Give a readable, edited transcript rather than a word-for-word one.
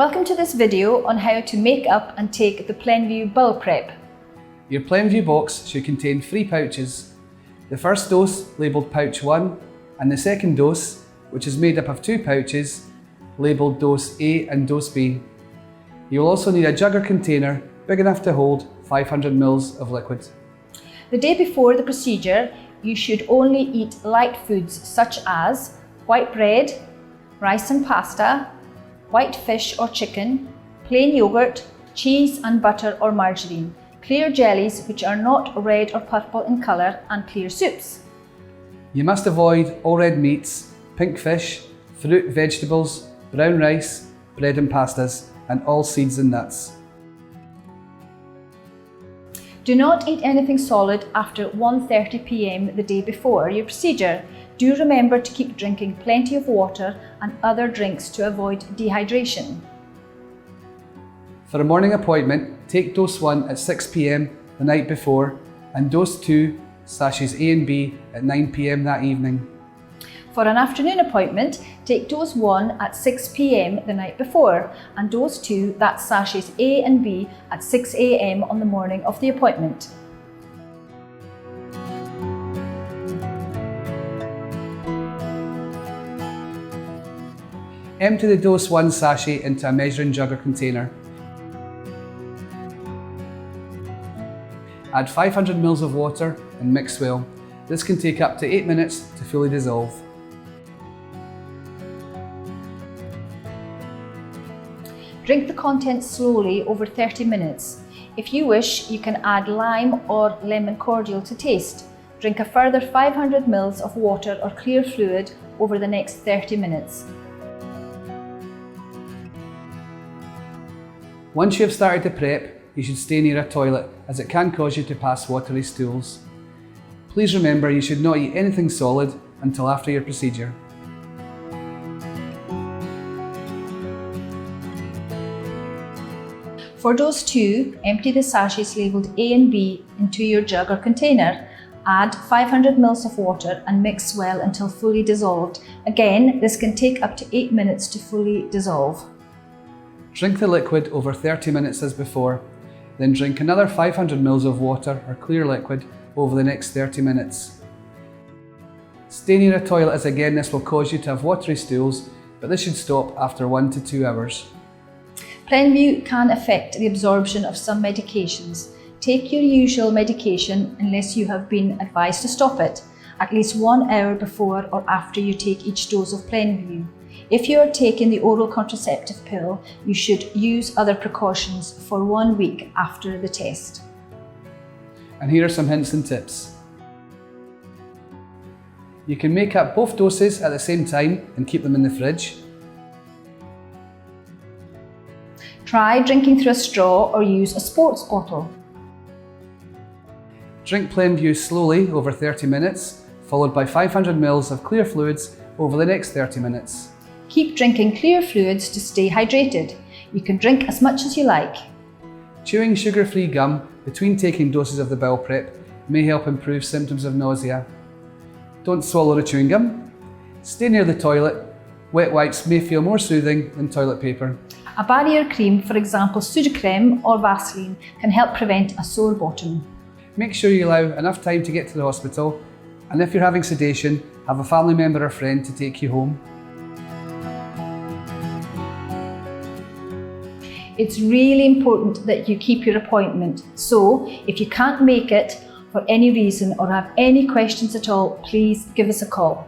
Welcome to this video on how to make up and take the Plenvu bowel prep. Your Plenvu box should contain 3 pouches. The first dose labelled pouch 1 and the second dose, which is made up of 2 pouches, labelled dose A and dose B. You'll also need a jug or container big enough to hold 500 ml of liquid. The day before the procedure, you should only eat light foods such as white bread, rice and pasta, white fish or chicken, plain yogurt, cheese and butter or margarine, clear jellies which are not red or purple in colour, and clear soups. You must avoid all red meats, pink fish, fruit, vegetables, brown rice, bread and pastas, and all seeds and nuts. Do not eat anything solid after 1:30 p.m. the day before your procedure. Do remember to keep drinking plenty of water and other drinks to avoid dehydration. For a morning appointment, take dose 1 at 6 p.m. the night before and dose 2, sachets A and B, at 9 p.m. that evening. For an afternoon appointment, take dose 1 at 6 p.m. the night before and dose 2, that's sachets A and B, at 6 a.m. on the morning of the appointment. Empty the dose 1 sachet into a measuring jug or container. Add 500 ml of water and mix well. This can take up to 8 minutes to fully dissolve. Drink the contents slowly over 30 minutes. If you wish, you can add lime or lemon cordial to taste. Drink a further 500 ml of water or clear fluid over the next 30 minutes. Once you have started the prep, you should stay near a toilet as it can cause you to pass watery stools. Please remember you should not eat anything solid until after your procedure. For dose 2, empty the sachets labelled A and B into your jug or container. Add 500 ml of water and mix well until fully dissolved. Again, this can take up to 8 minutes to fully dissolve. Drink the liquid over 30 minutes as before, then drink another 500 ml of water or clear liquid over the next 30 minutes. Stay near a toilet as again this will cause you to have watery stools, but this should stop after 1 to 2 hours. Plenvu can affect the absorption of some medications. Take your usual medication unless you have been advised to stop it, at least 1 hour before or after you take each dose of Plenvu. If you are taking the oral contraceptive pill, you should use other precautions for 1 week after the test. And here are some hints and tips. You can make up both doses at the same time and keep them in the fridge. Try drinking through a straw or use a sports bottle. Drink Plenvu slowly over 30 minutes, followed by 500 ml of clear fluids over the next 30 minutes. Keep drinking clear fluids to stay hydrated. You can drink as much as you like. Chewing sugar-free gum between taking doses of the bowel prep may help improve symptoms of nausea. Don't swallow the chewing gum. Stay near the toilet. Wet wipes may feel more soothing than toilet paper. A barrier cream, for example Sudocrem or Vaseline, can help prevent a sore bottom. Make sure you allow enough time to get to the hospital, and if you're having sedation, have a family member or friend to take you home. It's really important that you keep your appointment, so if you can't make it for any reason or have any questions at all, please give us a call.